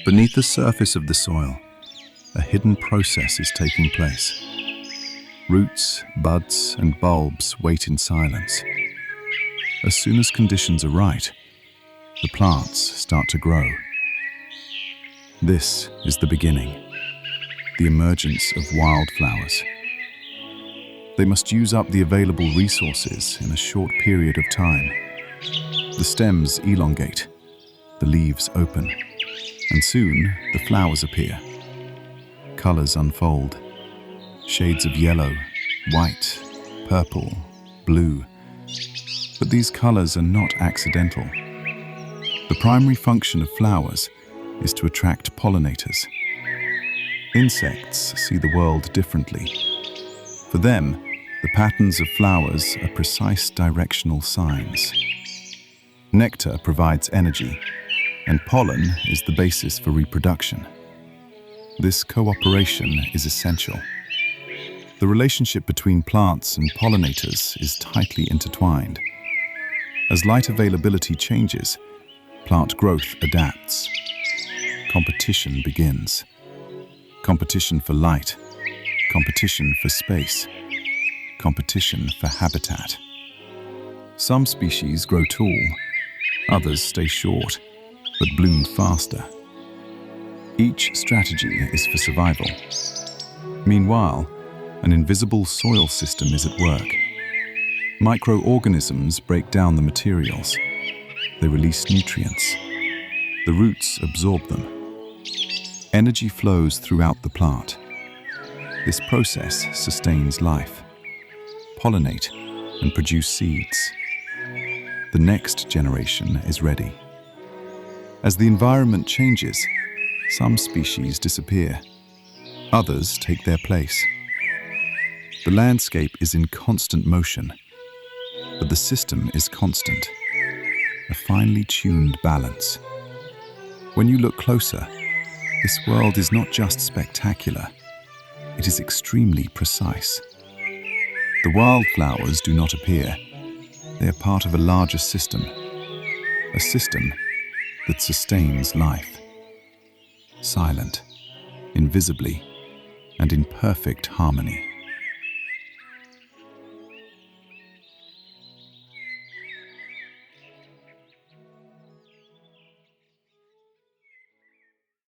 Beneath the surface of the soil, a hidden process is taking place. Roots, buds, and bulbs wait in silence. As soon as conditions are right, the plants start to grow. This is the beginning, the emergence of wildflowers. They must use up the available resources in a short period of time. The stems elongate, the leaves open, and soon the flowers appear. Colors unfold, shades of yellow, white, purple, blue. But these colors are not accidental. The primary function of flowers is to attract pollinators. Insects see the world differently. For them, the patterns of flowers are precise directional signs. Nectar provides energy, and pollen is the basis for reproduction. This cooperation is essential. The relationship between plants and pollinators is tightly intertwined. As light availability changes, plant growth adapts. Competition begins. Competition for light, competition for space, competition for habitat. Some species grow tall, others stay short, but bloom faster. Each strategy is for survival. Meanwhile, an invisible soil system is at work. Microorganisms break down the materials. They release nutrients. The roots absorb them. Energy flows throughout the plant. This process sustains life. Pollinate and produce seeds. The next generation is ready. As the environment changes, some species disappear. Others take their place. The landscape is in constant motion, but the system is constant, a finely tuned balance. When you look closer, this world is not just spectacular, it is extremely precise. The wildflowers do not appear. They are part of a larger system, a system that sustains life. Silent, invisibly, and in perfect harmony.